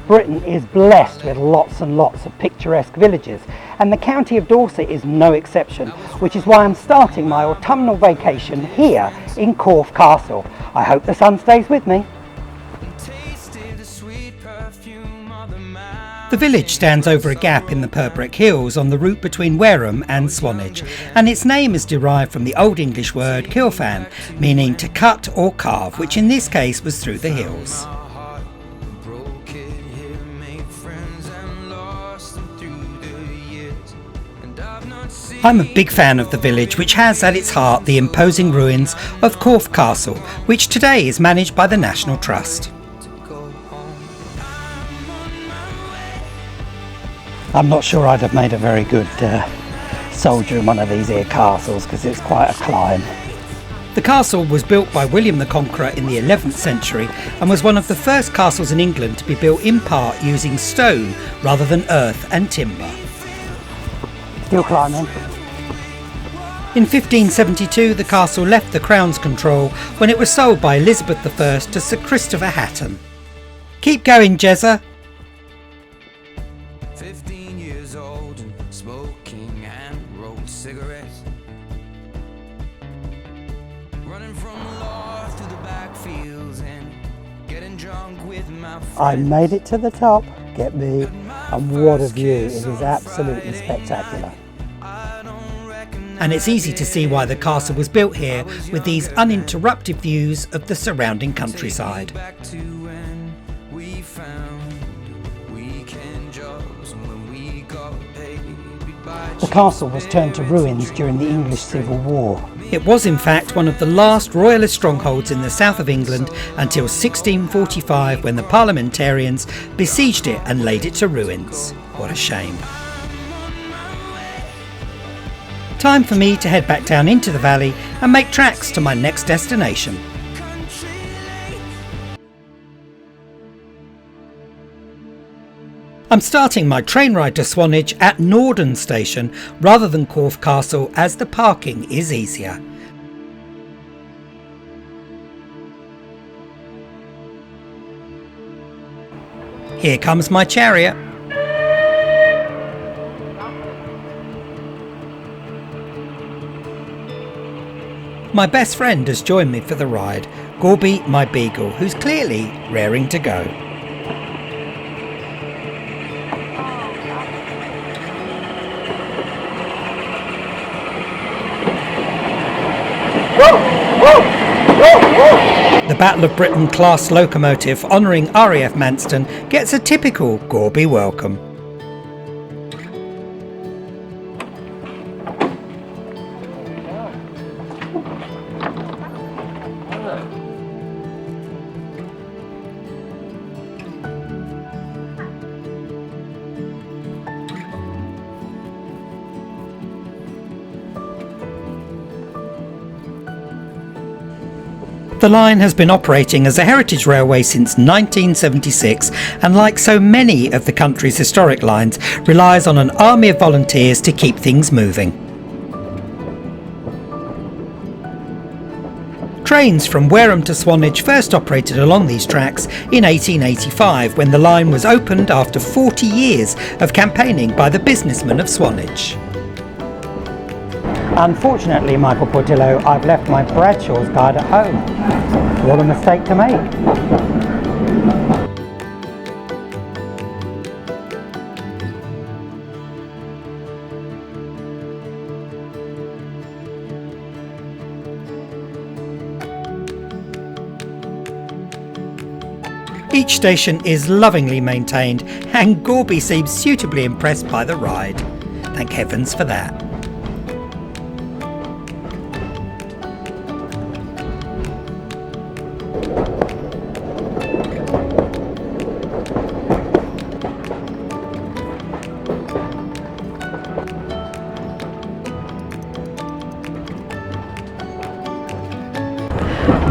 Britain is blessed with lots and lots of picturesque villages, and the county of Dorset is no exception, which is why I'm starting my autumnal vacation here in Corfe Castle. I hope the sun stays with me. The village stands over a gap in the Purbrick Hills on the route between Wareham and Swanage, and its name is derived from the Old English word cilfan, meaning to cut or carve, which in this case was through the hills. I'm a big fan of the village, which has at its heart the imposing ruins of Corfe Castle, which today is managed by the National Trust. I'm not sure I'd have made a very good soldier in one of these here castles, because it's quite a climb. The castle was built by William the Conqueror in the 11th century and was one of the first castles in England to be built in part using stone rather than earth and timber. Still climbing. In 1572 the castle left the Crown's control when it was sold by Elizabeth I to Sir Christopher Hatton. Keep going, Jezza! 15 years old, smoking and rolled cigarettes, running from the law through the backfields and getting drunk with my friends. I made it to the top, get me, and what a view, it is absolutely spectacular. And it's easy to see why the castle was built here, with these uninterrupted views of the surrounding countryside. The castle was turned to ruins during the English Civil War. It was in fact one of the last royalist strongholds in the south of England until 1645, when the parliamentarians besieged it and laid it to ruins. What a shame. Time for me to head back down into the valley and make tracks to my next destination. I'm starting my train ride to Swanage at Norden Station rather than Corfe Castle, as the parking is easier. Here comes my chariot. My best friend has joined me for the ride, Gorby, my beagle, who's clearly raring to go. The Battle of Britain class locomotive honouring RAF Manston gets a typical Gorby welcome. The line has been operating as a heritage railway since 1976, and like so many of the country's historic lines, relies on an army of volunteers to keep things moving. Trains from Wareham to Swanage first operated along these tracks in 1885, when the line was opened after 40 years of campaigning by the businessmen of Swanage. Unfortunately, Michael Portillo, I've left my Bradshaw's guide at home. What a mistake to make. Each station is lovingly maintained, and Gorby seems suitably impressed by the ride. Thank heavens for that.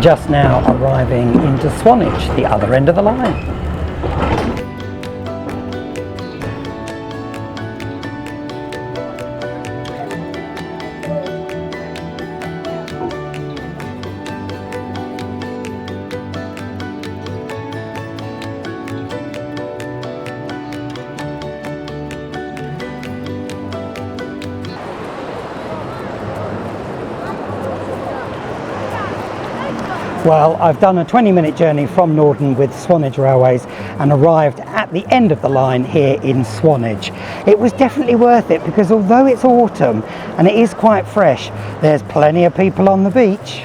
Just now arriving into Swanage, the other end of the line. Well, I've done a 20-minute journey from Norden with Swanage Railways and arrived at the end of the line here in Swanage. It was definitely worth it because although it's autumn and it is quite fresh, there's plenty of people on the beach.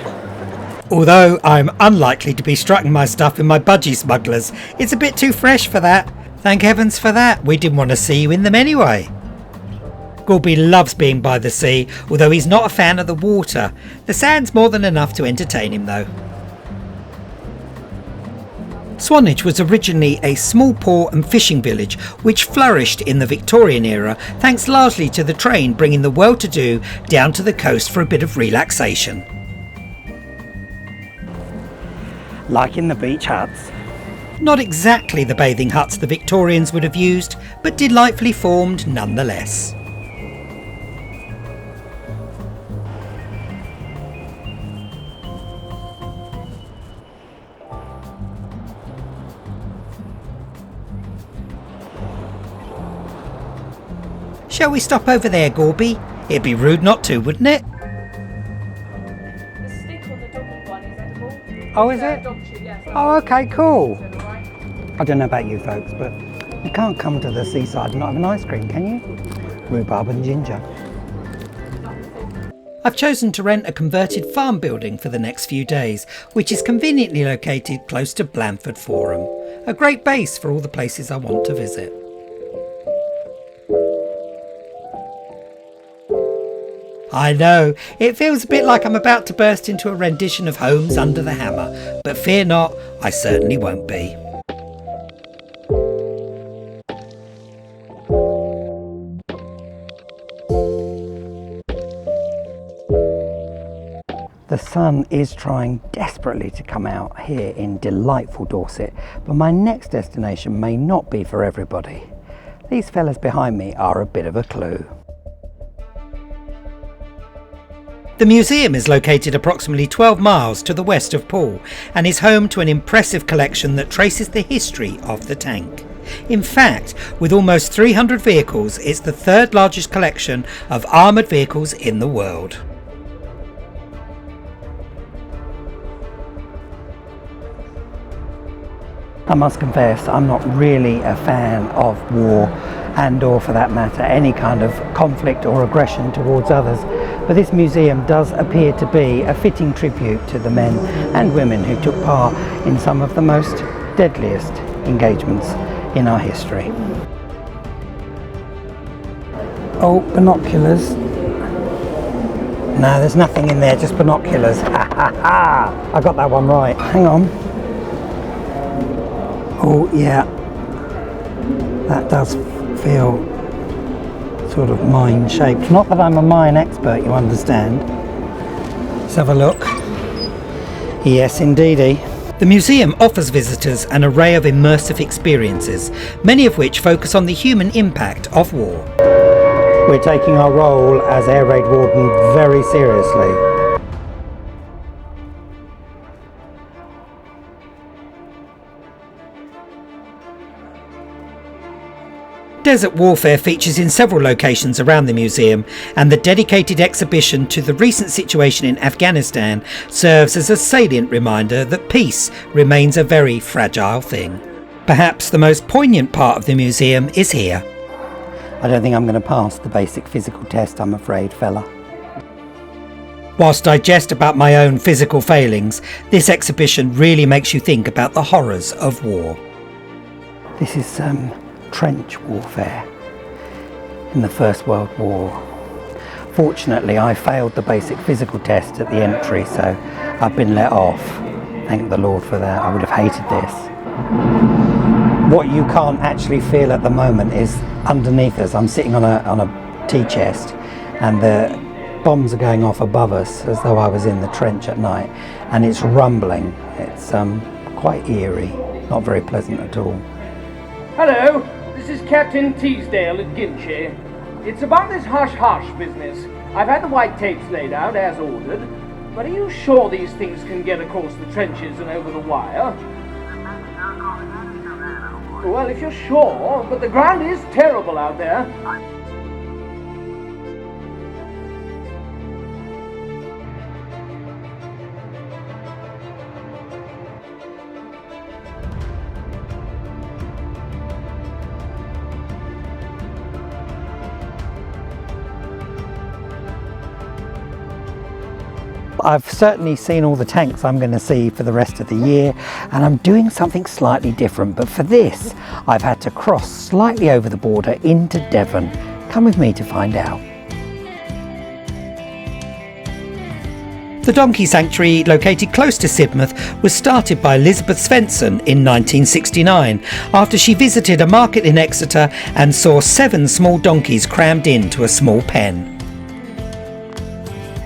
Although I'm unlikely to be strutting my stuff in my budgie smugglers, it's a bit too fresh for that. Thank heavens for that, we didn't want to see you in them anyway. Gorby loves being by the sea, although he's not a fan of the water. The sand's more than enough to entertain him though. Swanage was originally a small port and fishing village which flourished in the Victorian era thanks largely to the train bringing the well-to-do down to the coast for a bit of relaxation. Like in the beach huts. Not exactly the bathing huts the Victorians would have used, but delightfully formed nonetheless. Shall we stop over there, Gorby? It'd be rude not to, wouldn't it? The stick on the doggy one is edible. Oh, is it? Dog chew, yes. Oh, okay, cool. Is that all right? I don't know about you folks, but you can't come to the seaside and not have an ice cream, can you? Rhubarb and ginger. I've chosen to rent a converted farm building for the next few days, which is conveniently located close to Blandford Forum, a great base for all the places I want to visit. I know, it feels a bit like I'm about to burst into a rendition of Holmes Under the Hammer, but fear not, I certainly won't be. The sun is trying desperately to come out here in delightful Dorset, but my next destination may not be for everybody. These fellas behind me are a bit of a clue. The museum is located approximately 12 miles to the west of Poole and is home to an impressive collection that traces the history of the tank. In fact, with almost 300 vehicles, it's the third largest collection of armoured vehicles in the world. I must confess, I'm not really a fan of war and or for that matter any kind of conflict or aggression towards others, but this museum does appear to be a fitting tribute to the men and women who took part in some of the most deadliest engagements in our history. Oh, binoculars. No, there's nothing in there, just binoculars. Ha ha ha! I got that one right. Hang on. Oh yeah, that does feel sort of mine shaped. Not that I'm a mine expert, you understand. Let's have a look. Yes, indeedy. The museum offers visitors an array of immersive experiences, many of which focus on the human impact of war. We're taking our role as Air Raid Warden very seriously. Desert warfare features in several locations around the museum, and the dedicated exhibition to the recent situation in Afghanistan serves as a salient reminder that peace remains a very fragile thing. Perhaps the most poignant part of the museum is here. I don't think I'm going to pass the basic physical test, I'm afraid, fella. Whilst I jest about my own physical failings, this exhibition really makes you think about the horrors of war. This is trench warfare in the First World War. Fortunately, I failed the basic physical test at the entry, so I've been let off. Thank the Lord for that. I would have hated this. What you can't actually feel at the moment is underneath us. I'm sitting on a tea chest and the bombs are going off above us as though I was in the trench at night, and it's rumbling. It's quite eerie, not very pleasant at all. Hello, this is Captain Teasdale at Ginchy. It's about this hush-hush business. I've had the white tapes laid out as ordered, but are you sure these things can get across the trenches and over the wire? Well, if you're sure, but the ground is terrible out there. I've certainly seen all the tanks I'm going to see for the rest of the year, and I'm doing something slightly different, but for this I've had to cross slightly over the border into Devon. Come with me to find out. The donkey sanctuary, located close to Sidmouth, was started by Elizabeth Svensson in 1969 after she visited a market in Exeter and saw 7 small donkeys crammed into a small pen.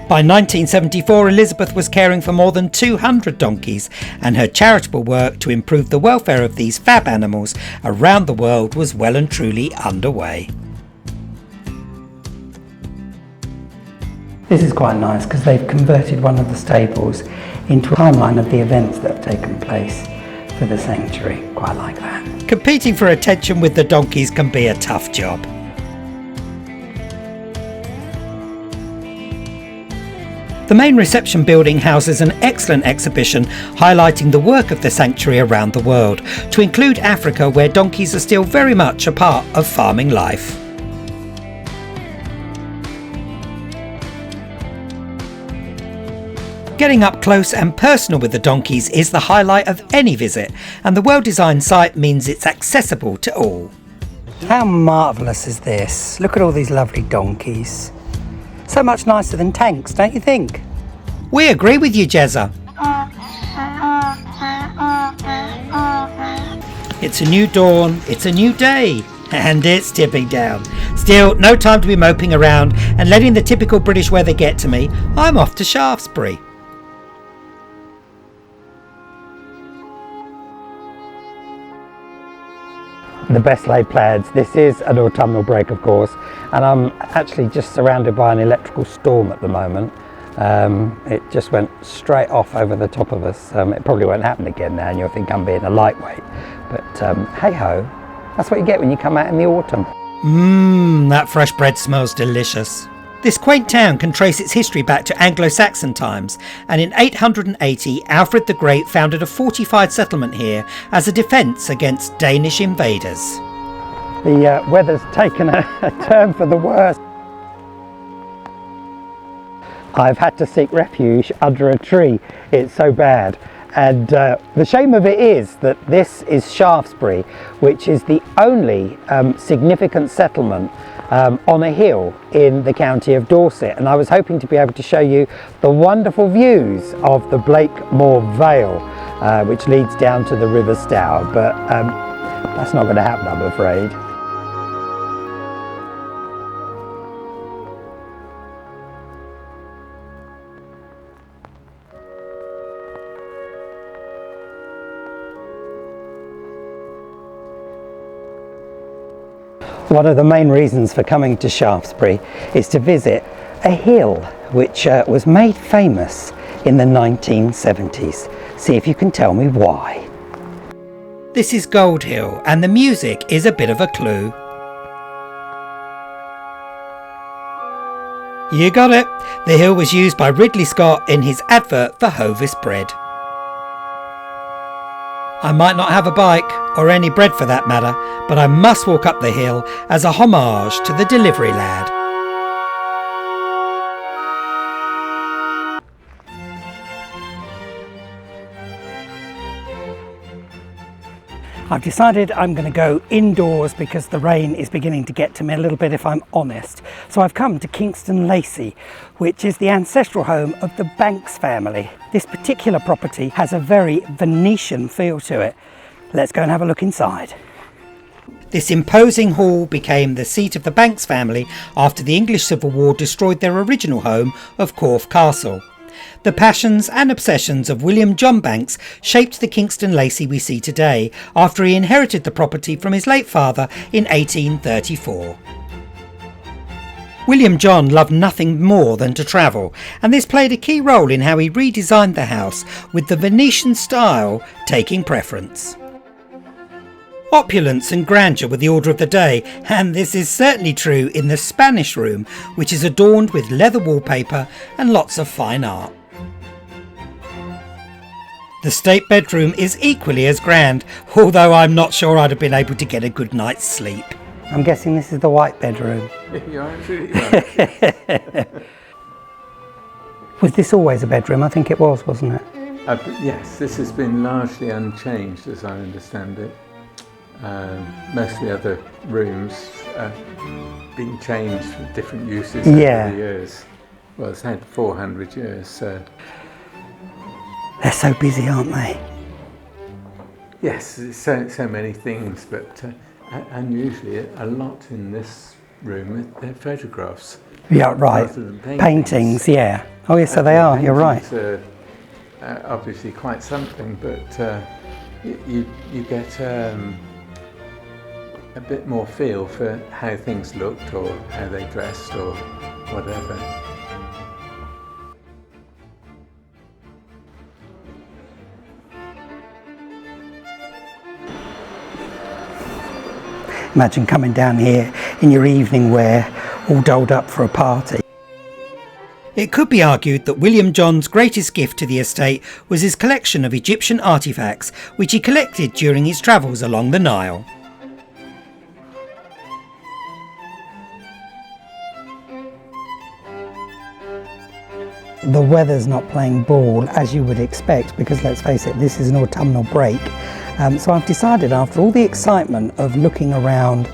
By 1974, Elizabeth was caring for more than 200 donkeys, and her charitable work to improve the welfare of these fab animals around the world was well and truly underway. This is quite nice because they've converted one of the stables into a timeline of the events that have taken place for the sanctuary. Quite like that. Competing for attention with the donkeys can be a tough job. The main reception building houses an excellent exhibition highlighting the work of the sanctuary around the world, to include Africa, where donkeys are still very much a part of farming life. Getting up close and personal with the donkeys is the highlight of any visit, and the well-designed site means it's accessible to all. How marvellous is this? Look at all these lovely donkeys. So much nicer than tanks, don't you think? We agree with you, Jezza. It's a new dawn, it's a new day, and it's tipping down. Still, no time to be moping around and letting the typical British weather get to me. I'm off to Shaftesbury. The best laid plans. This is an autumnal break, of course, and I'm actually just surrounded by an electrical storm at the moment. It just went straight off over the top of us. It probably won't happen again now, and you'll think I'm being a lightweight, but hey ho, that's what you get when you come out in the autumn. That fresh bread smells delicious. This quaint town can trace its history back to Anglo-Saxon times, and in 880 Alfred the Great founded a fortified settlement here as a defence against Danish invaders. The weather's taken a turn for the worse. I've had to seek refuge under a tree, it's so bad. And the shame of it is that this is Shaftesbury, which is the only significant settlement on a hill in the county of Dorset, and I was hoping to be able to show you the wonderful views of the Blakemore Vale, which leads down to the River Stour, but that's not going to happen, I'm afraid. One of the main reasons for coming to Shaftesbury is to visit a hill which was made famous in the 1970s. See if you can tell me why. This is Gold Hill, and the music is a bit of a clue. You got it. The hill was used by Ridley Scott in his advert for Hovis bread. I might not have a bike, or any bread for that matter, but I must walk up the hill as a homage to the delivery lad. I've decided I'm going to go indoors because the rain is beginning to get to me a little bit, if I'm honest. So I've come to Kingston Lacey, which is the ancestral home of the Banks family. This particular property has a very Venetian feel to it. Let's go and have a look inside. This imposing hall became the seat of the Banks family after the English Civil War destroyed their original home of Corfe Castle. The passions and obsessions of William John Banks shaped the Kingston Lacey we see today, after he inherited the property from his late father in 1834. William John loved nothing more than to travel, and this played a key role in how he redesigned the house, with the Venetian style taking preference. Opulence and grandeur were the order of the day, and this is certainly true in the Spanish room, which is adorned with leather wallpaper and lots of fine art. The state bedroom is equally as grand, although I'm not sure I'd have been able to get a good night's sleep. I'm guessing this is the white bedroom. Was this always a bedroom? I think it was, wasn't it? Yes, this has been largely unchanged as I understand it. Most of the other rooms have been changed for different uses over the years. Well, it's had 400 years, so... They're so busy, aren't they? Yes, so many things, but unusually a lot in this room, they're photographs. Yeah, right. Rather than Paintings, yeah. Oh yes, so they are, you're right. Paintings are obviously quite something, but you get a bit more feel for how things looked or how they dressed or whatever. Imagine coming down here in your evening wear, all dolled up for a party. It could be argued that William John's greatest gift to the estate was his collection of Egyptian artefacts, which he collected during his travels along the Nile. The weather's not playing ball, as you would expect, because let's face it, this is an autumnal break. So I've decided, after all the excitement of looking around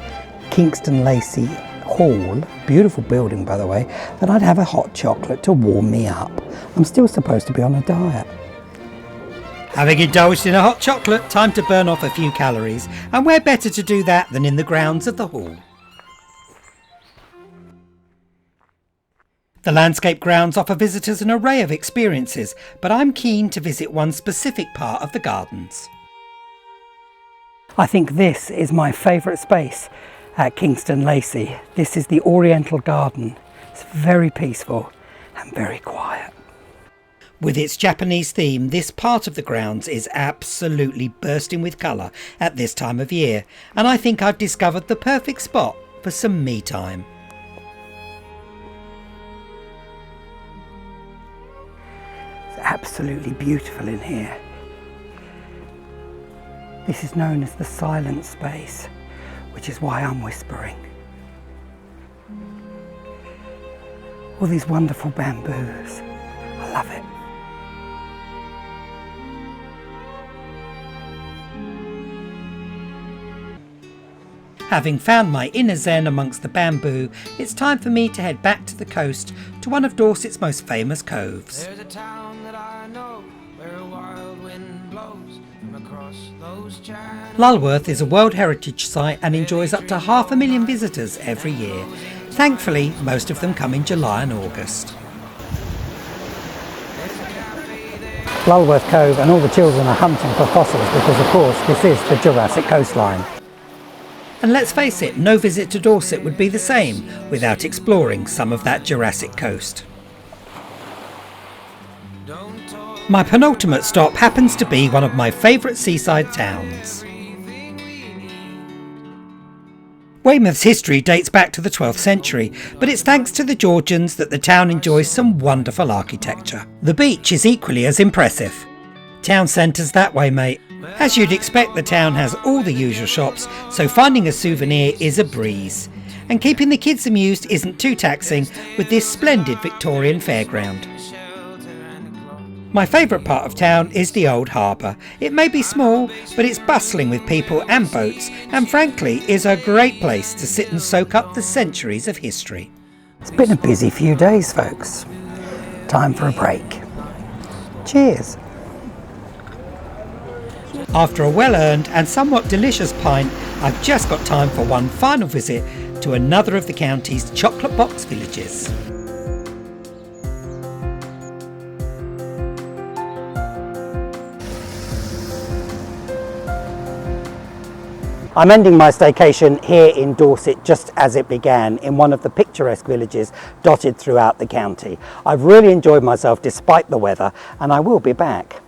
Kingston Lacy Hall, beautiful building by the way, that I'd have a hot chocolate to warm me up. I'm still supposed to be on a diet. Having indulged in a hot chocolate, time to burn off a few calories, and where better to do that than in the grounds of the hall. The landscape grounds offer visitors an array of experiences, but I'm keen to visit one specific part of the gardens. I think this is my favourite space at Kingston Lacy. This is the Oriental Garden. It's very peaceful and very quiet. With its Japanese theme, this part of the grounds is absolutely bursting with colour at this time of year, and I think I've discovered the perfect spot for some me time. It's absolutely beautiful in here. This is known as the silent space, which is why I'm whispering. All these wonderful bamboos. I love it. Having found my inner zen amongst the bamboo, it's time for me to head back to the coast to one of Dorset's most famous coves. There's a town that I know where a wild wind blows from across those channels. Lulworth is a World Heritage Site and enjoys up to 500,000 visitors every year. Thankfully, most of them come in July and August. Lulworth Cove, and all the children are hunting for fossils because of course this is the Jurassic coastline. And let's face it, no visit to Dorset would be the same without exploring some of that Jurassic coast. My penultimate stop happens to be one of my favourite seaside towns. Weymouth's history dates back to the 12th century, but it's thanks to the Georgians that the town enjoys some wonderful architecture. The beach is equally as impressive. Town centre's that way, mate. As you'd expect, the town has all the usual shops, so finding a souvenir is a breeze. And keeping the kids amused isn't too taxing with this splendid Victorian fairground. My favourite part of town is the old harbour. It may be small, but it's bustling with people and boats, and frankly is a great place to sit and soak up the centuries of history. It's been a busy few days, folks. Time for a break. Cheers. After a well-earned and somewhat delicious pint, I've just got time for one final visit to another of the county's chocolate box villages. I'm ending my staycation here in Dorset just as it began, in one of the picturesque villages dotted throughout the county. I've really enjoyed myself despite the weather, and I will be back.